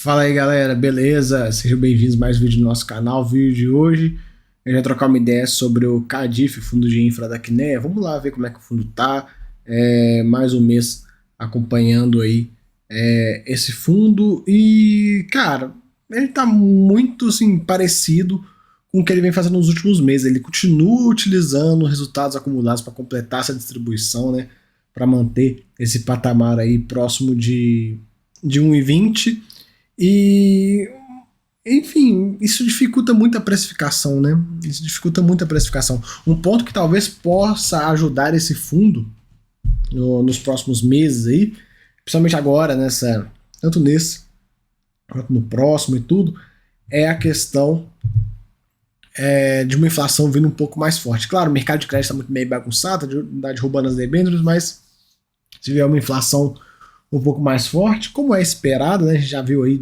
Fala aí galera, beleza? Sejam bem-vindos a mais um vídeo do nosso canal. O vídeo de hoje a gente vai trocar uma ideia sobre o CADIF, fundo de infra da Kinea. Vamos lá ver como é que o fundo tá. Mais um mês acompanhando aí esse fundo e, cara, ele tá muito assim, parecido com o que ele vem fazendo nos últimos meses. Ele continua utilizando resultados acumulados para completar essa distribuição, né? Para manter esse patamar aí próximo de 1,20. E, enfim, isso dificulta muito a precificação, né? Isso dificulta muito a precificação. Um ponto que talvez possa ajudar esse fundo nos próximos meses aí, principalmente agora, tanto nesse quanto no próximo e tudo, é a questão de uma inflação vindo um pouco mais forte. Claro, o mercado de crédito está muito meio bagunçado, está derrubando as debêntures, mas se vier uma inflação um pouco mais forte, como é esperado, né? A gente já viu aí,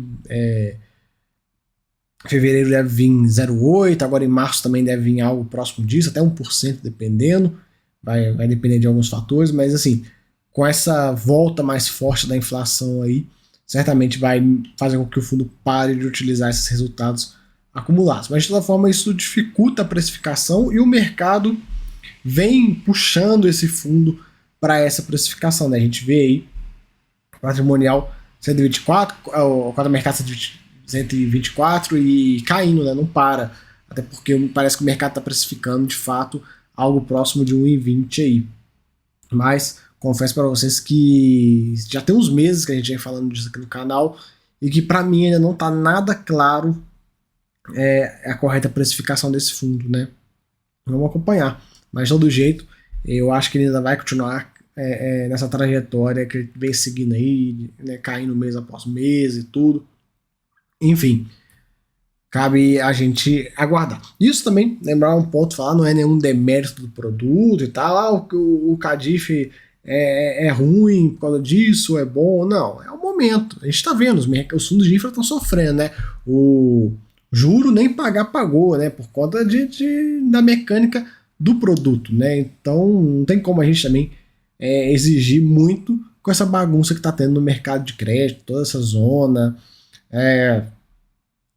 fevereiro deve vir 0,8, agora em março também deve vir algo próximo disso, até 1% dependendo, vai depender de alguns fatores, mas assim, com essa volta mais forte da inflação aí, certamente vai fazer com que o fundo pare de utilizar esses resultados acumulados. Mas de toda forma isso dificulta a precificação e o mercado vem puxando esse fundo para essa precificação, né? A gente vê aí patrimonial 124, o cota mercado 124 e caindo, né? Não para. Até porque parece que o mercado está precificando de fato algo próximo de 1,20 aí. Mas confesso para vocês que já tem uns meses que a gente vem falando disso aqui no canal e que para mim ainda não está nada claro a correta precificação desse fundo, né? Vamos acompanhar. Mas de todo jeito, eu acho que ele ainda vai continuar nessa trajetória que ele vem seguindo aí, né, caindo mês após mês e tudo. Enfim, cabe a gente aguardar. Isso também, lembrar um ponto, falar, não é nenhum demérito do produto e tal, o CADIF é ruim por causa disso, é bom. Não, é o momento. A gente está vendo, os fundos de infra estão sofrendo, né? O juro nem pagar pagou, né? Por conta da mecânica do produto, né? Então não tem como a gente também exigir muito com essa bagunça que está tendo no mercado de crédito, toda essa zona.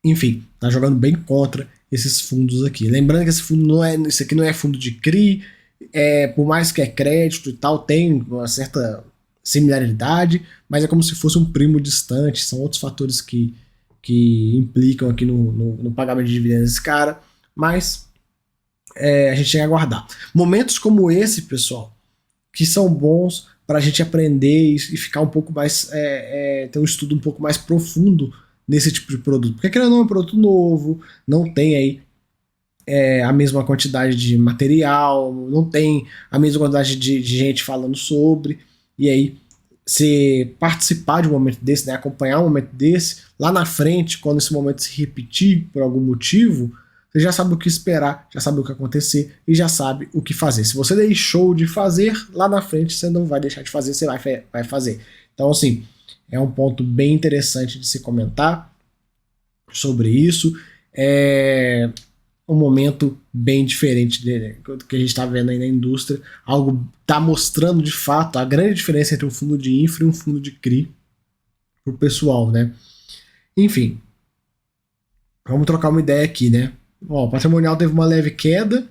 Enfim, tá jogando bem contra esses fundos aqui. Lembrando que esse aqui não é fundo de CRI, por mais que é crédito e tal, tem uma certa similaridade, mas é como se fosse um primo distante, são outros fatores que implicam aqui no pagamento de dividendos desse cara, mas a gente tem que aguardar. Momentos como esse, pessoal, que são bons para a gente aprender e ficar um pouco mais, ter um estudo um pouco mais profundo nesse tipo de produto, porque querendo ou não é um produto novo, não tem aí a mesma quantidade de material, não tem a mesma quantidade de gente falando sobre, e aí se participar de um momento desse, né, acompanhar um momento desse, lá na frente, quando esse momento se repetir por algum motivo, você já sabe o que esperar, já sabe o que acontecer e já sabe o que fazer. Se você deixou de fazer, lá na frente você não vai deixar de fazer, você vai fazer. Então, assim, é um ponto bem interessante de se comentar sobre isso. É um momento bem diferente do que a gente está vendo aí na indústria. Algo está mostrando de fato a grande diferença entre um fundo de infra e um fundo de CRI para o pessoal, né? Enfim, vamos trocar uma ideia aqui, né? O patrimonial teve uma leve queda.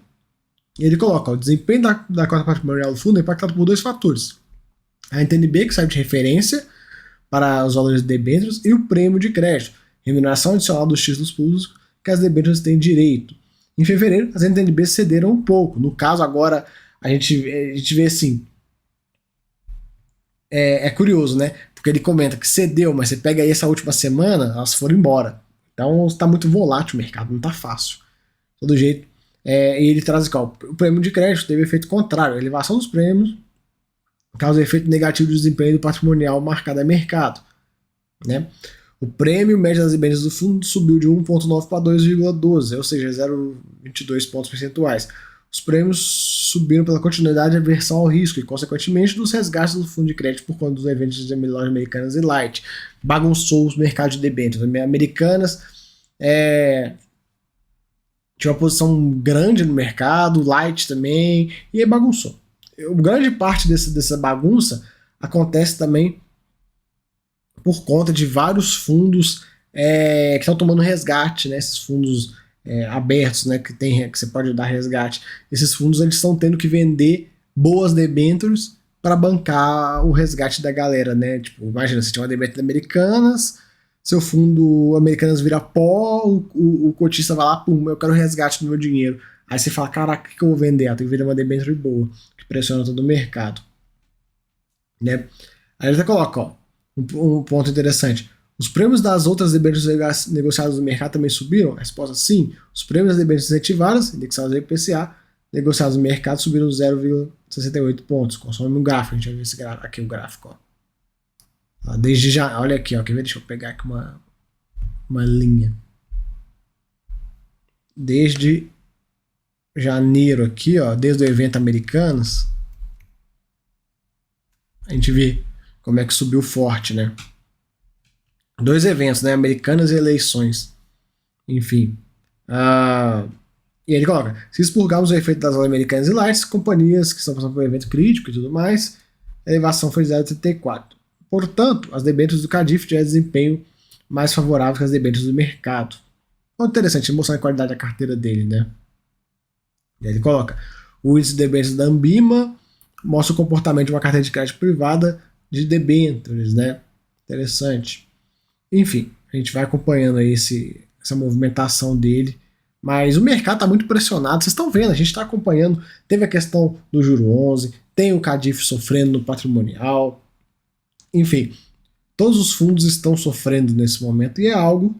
E ele coloca: o desempenho da cota patrimonial do fundo é impactado por dois fatores: a NTNB, que serve de referência para os valores de debêntures, e o prêmio de crédito, remuneração adicional dos títulos públicos que as debêntures têm direito. Em fevereiro, as NTNBs cederam um pouco. No caso, agora, a gente vê assim. É curioso, né? Porque ele comenta que cedeu, mas você pega aí essa última semana, elas foram embora. Então está muito volátil o mercado, não está fácil. De todo jeito. E ele traz aqui, ó, o prêmio de crédito teve efeito contrário. A elevação dos prêmios causa efeito negativo de desempenho do patrimonial marcado a mercado, né? O prêmio médio das debêntures do fundo subiu de 1,9 para 2,12, ou seja, 0,22 pontos percentuais. Os prêmios subiram pela continuidade de aversão ao risco e, consequentemente, dos resgates do fundo de crédito por conta dos eventos de lojas Americanas e Light. Bagunçou os mercados de debêntures. Americanas tinha uma posição grande no mercado, Light também, e aí bagunçou. Grande parte dessa bagunça acontece também por conta de vários fundos que estão tomando resgate, né? Esses fundos abertos, né? Que você pode dar resgate. Esses fundos eles estão tendo que vender boas debêntures para bancar o resgate da galera, né? Tipo, imagina, você tinha uma debênture Americanas, seu fundo Americanas vira pó, o cotista vai lá, pum, eu quero resgate do meu dinheiro. Aí você fala, caraca, o que eu vou vender? Eu tenho que vender uma debênture boa, que pressiona todo o mercado, né? Aí ele até coloca, ó, um ponto interessante. Os prêmios das outras debêntures negociadas no mercado também subiram? A resposta sim. Os prêmios das debêntures incentivadas, indexados ao IPCA, negociados no mercado subiram 0,68 pontos. Consome um gráfico, a gente vai ver esse gráfico, aqui o gráfico. Ó. Desde já, olha aqui, ó, quer ver? Deixa eu pegar aqui uma linha. Desde janeiro aqui, ó, desde o evento Americanas, a gente vê como é que subiu forte, né? 2 eventos, né? Americanas e eleições. Enfim. E ele coloca: se expurgarmos o efeito das Americanas e Lights, companhias que estão passando por um evento crítico e tudo mais, a elevação foi de 0,34. Portanto, as debêntures do Cardif tiveram desempenho mais favorável que as debêntures do mercado. Então, interessante, mostrar a qualidade da carteira dele, né? E aí ele coloca: o índice de debêntures da Ambima mostra o comportamento de uma carteira de crédito privada de debêntures, né? Interessante. Enfim, a gente vai acompanhando aí essa movimentação dele. Mas o mercado está muito pressionado. Vocês estão vendo, a gente está acompanhando. Teve a questão do Juro 11, tem o Cardif sofrendo no patrimonial. Enfim, todos os fundos estão sofrendo nesse momento e é algo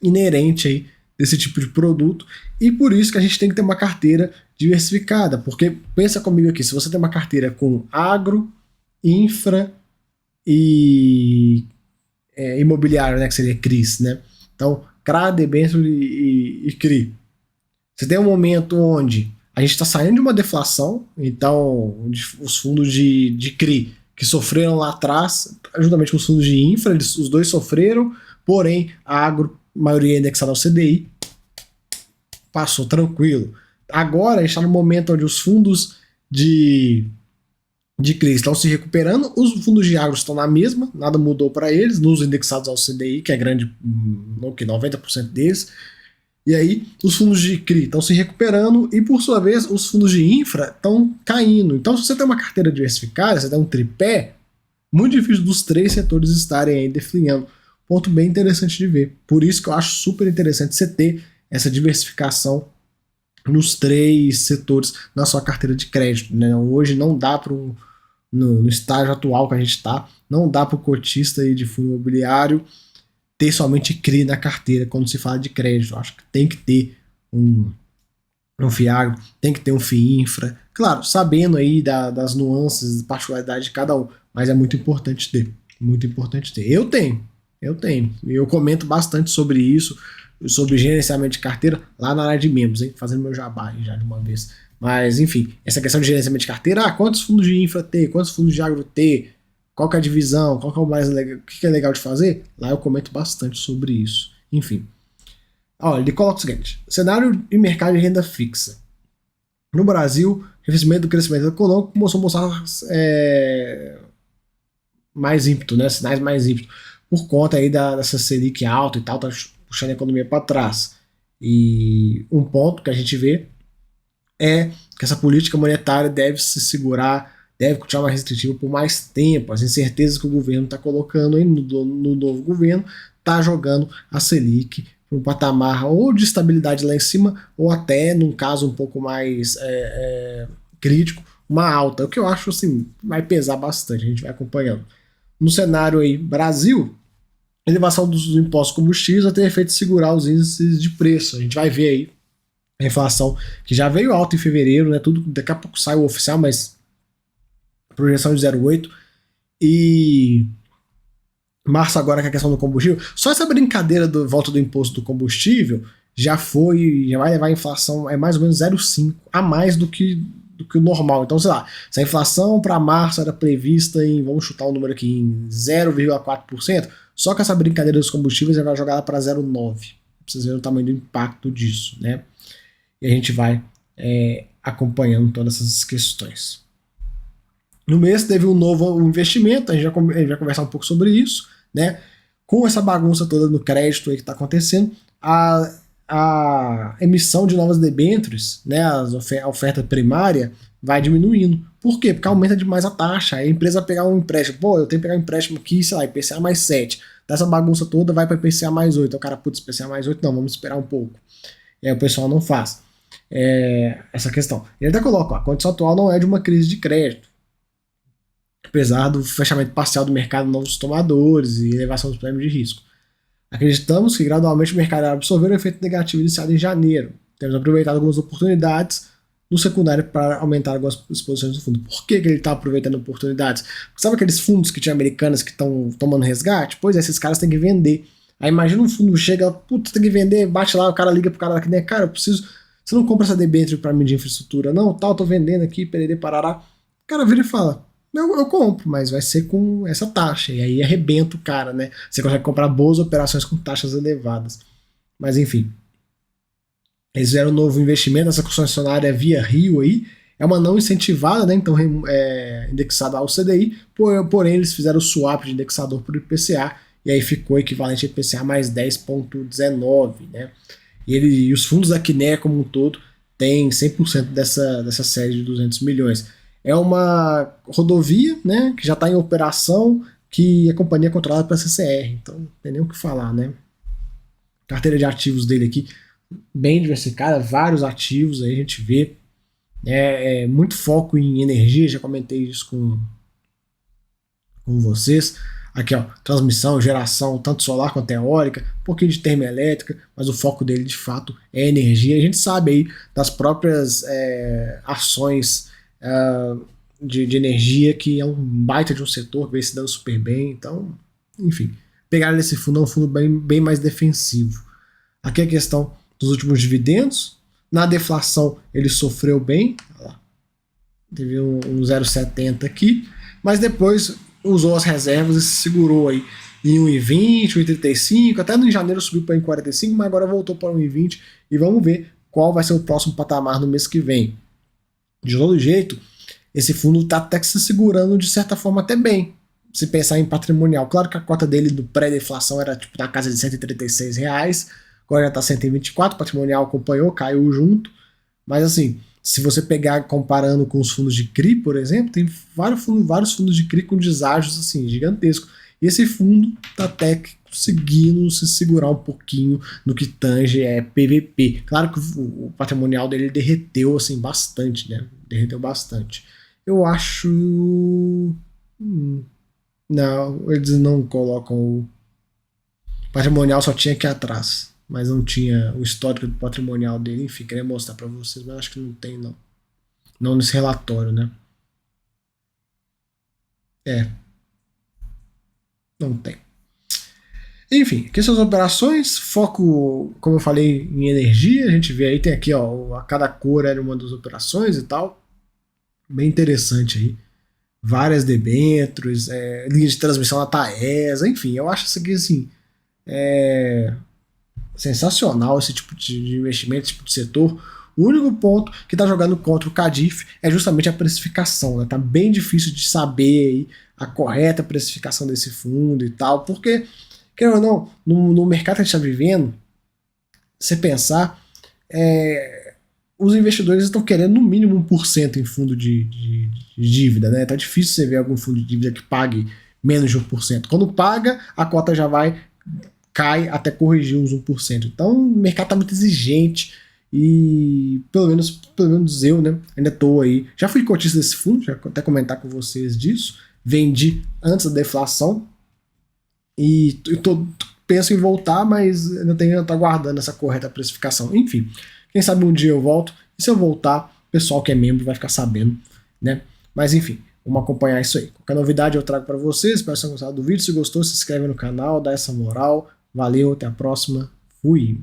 inerente aí desse tipo de produto. E por isso que a gente tem que ter uma carteira diversificada. Porque pensa comigo aqui, se você tem uma carteira com agro, infra e imobiliário, né, que seria CRIs, né? Então, CRA, debênture e CRI. Você tem um momento onde a gente está saindo de uma deflação, então os fundos de CRI que sofreram lá atrás, juntamente com os fundos de infra, os dois sofreram, porém a agro, maioria indexada ao CDI, passou tranquilo. Agora a gente está no momento onde os fundos de CRI estão se recuperando, os fundos de agro estão na mesma, nada mudou para eles, nos indexados ao CDI, que é grande, 90% deles, e aí os fundos de CRI estão se recuperando e, por sua vez, os fundos de infra estão caindo. Então, se você tem uma carteira diversificada, você tem um tripé, muito difícil dos 3 setores estarem aí definhando. Ponto bem interessante de ver. Por isso que eu acho super interessante você ter essa diversificação nos 3 setores na sua carteira de crédito, né? Hoje não dá para no estágio atual que a gente está, não dá para o cotista aí de fundo imobiliário ter somente CRI na carteira quando se fala de crédito. Eu acho que tem que ter um FIAGRO, tem que ter um FIINFRA, claro, sabendo aí das nuances, particularidades de cada um, mas é muito importante ter, muito importante ter. Eu tenho, eu comento bastante sobre isso, sobre gerenciamento de carteira lá na área de membros, hein? Fazendo meu jabá aí já de uma vez. Mas, enfim, essa questão de gerenciamento de carteira, quantos fundos de infra ter, quantos fundos de agro ter, qual que é a divisão, qual que é o mais legal, o que é legal de fazer, lá eu comento bastante sobre isso. Enfim. Ele coloca o seguinte: cenário e mercado de renda fixa. No Brasil, revestimento do crescimento econômico começou a mostrar mais ímpeto, né? Sinais mais ímpeto, por conta aí dessa Selic alta e tal, tá puxando a economia para trás. E um ponto que a gente vê é que essa política monetária deve se segurar, deve continuar mais restritiva por mais tempo. As incertezas que o governo está colocando aí no novo governo está jogando a Selic para um patamar ou de estabilidade lá em cima, ou até, num caso um pouco mais crítico, uma alta. O que eu acho assim, vai pesar bastante, a gente vai acompanhando. No cenário aí, Brasil, a elevação dos impostos combustíveis vai ter efeito de segurar os índices de preço. A gente vai ver aí a inflação que já veio alta em fevereiro, né? Tudo, daqui a pouco sai o oficial, mas projeção de 0,8 e março agora com a questão do combustível. Só essa brincadeira do volta do imposto do combustível já vai levar a inflação mais ou menos 0,5 a mais do que o normal. Então, sei lá, se a inflação para março era prevista em, vamos chutar um número aqui, em 0,4%, só que essa brincadeira dos combustíveis já vai jogar ela para 0,9%. Pra vocês verem o tamanho do impacto disso, né? E a gente vai acompanhando todas essas questões. No mês teve um novo investimento, a gente vai conversar um pouco sobre isso, né? com essa bagunça toda no crédito aí que está acontecendo, a emissão de novas debêntures, né, a oferta primária, vai diminuindo. Por quê? Porque aumenta demais a taxa. Aí a empresa vai pegar um empréstimo. Pô, eu tenho que pegar um empréstimo aqui, sei lá, IPCA mais 7. Dessa bagunça toda vai para IPCA mais 8. O cara, putz, IPCA mais 8, não, vamos esperar um pouco. E aí o pessoal não faz essa questão. Ele até coloca, ó, a condição atual não é de uma crise de crédito. Apesar do fechamento parcial do mercado de novos tomadores e elevação dos prêmios de risco. Acreditamos que gradualmente o mercado irá absorver o efeito negativo iniciado em janeiro. Temos aproveitado algumas oportunidades no secundário para aumentar algumas exposições do fundo. Por que ele está aproveitando oportunidades? Porque sabe aqueles fundos que tinha americanas que estão tomando resgate? Pois é, esses caras têm que vender. Aí imagina um fundo chega, putz, tem que vender, bate lá, o cara liga pro cara lá que nem, cara, eu preciso, você não compra essa debênture para mim de infraestrutura? Não, tal, tô vendendo aqui, perere, parará. O cara vira e fala, eu compro, mas vai ser com essa taxa. E aí arrebenta o cara, né? Você consegue comprar boas operações com taxas elevadas. Mas enfim. Eles fizeram um novo investimento nessa concessionária Via Rio aí. É uma não incentivada, né? Então indexada ao CDI. Porém, eles fizeram o swap de indexador por IPCA. E aí ficou equivalente a IPCA mais 10,19, né? E os fundos da Kinea como um todo têm 100% dessa série de 200 milhões. É uma rodovia, né, que já está em operação, que a companhia é controlada pela CCR, então não tem nem o que falar, né? Carteira de ativos dele aqui, bem diversificada, vários ativos, aí a gente vê muito foco em energia, já comentei isso com vocês. Aqui, ó, transmissão, geração, tanto solar quanto eólica, um pouquinho de termoelétrica, mas o foco dele de fato é energia. A gente sabe aí das próprias ações de energia, que é um baita de um setor que vem se dando super bem. Então, enfim, pegar esse fundo é um fundo bem mais defensivo. Aqui a questão dos últimos dividendos. Na deflação ele sofreu bem, teve um 0,70 aqui, mas depois usou as reservas e se segurou aí em 1,20, 1,35, até no janeiro subiu para 1,45, mas agora voltou para 1,20 e vamos ver qual vai ser o próximo patamar no mês que vem. De todo jeito, esse fundo está até que se segurando de certa forma até bem, se pensar em patrimonial. Claro que a cota dele do pré-deflação era tipo na casa de R$136, agora já está 124, patrimonial acompanhou, caiu junto, mas assim, se você pegar comparando com os fundos de CRI, por exemplo, tem vários fundos de CRI com deságios assim, gigantescos. E esse fundo está até conseguindo se segurar um pouquinho no que tange PVP. Claro que o patrimonial dele derreteu assim, bastante, né? Derreteu bastante. Eu acho... Não, eles não colocam o patrimonial, só tinha aqui atrás. Mas não tinha o histórico do patrimonial dele. Enfim, queria mostrar para vocês, mas acho que não tem, não. Não nesse relatório, né? Não tem. Enfim, aqui são as operações, foco, como eu falei, em energia. A gente vê aí, tem aqui, ó, a cada cor era uma das operações e tal. Bem interessante aí. Várias debêntures, linha de transmissão da Taesa, enfim, eu acho isso aqui, assim, sensacional esse tipo de investimento, esse tipo de setor. O único ponto que está jogando contra o Cadif é justamente a precificação, né? Tá bem difícil de saber aí a correta precificação desse fundo e tal, porque, querendo ou não, no mercado que a gente está vivendo, você pensar, os investidores estão querendo no mínimo 1% em fundo de dívida, né? Tá difícil você ver algum fundo de dívida que pague menos de 1%. Quando paga, a cota já cai até corrigir uns 1%. Então o mercado está muito exigente e pelo menos eu, né, ainda estou aí. Já fui cotista desse fundo, já até comentar com vocês disso. Vendi antes da deflação e penso em voltar, mas ainda estou aguardando essa correta precificação. Enfim, quem sabe um dia eu volto, e se eu voltar, o pessoal que é membro vai ficar sabendo, né? Mas enfim, vamos acompanhar isso aí. Qualquer novidade eu trago para vocês, espero que vocês tenham gostado do vídeo. Se gostou, se inscreve no canal, dá essa moral. Valeu, até a próxima. Fui!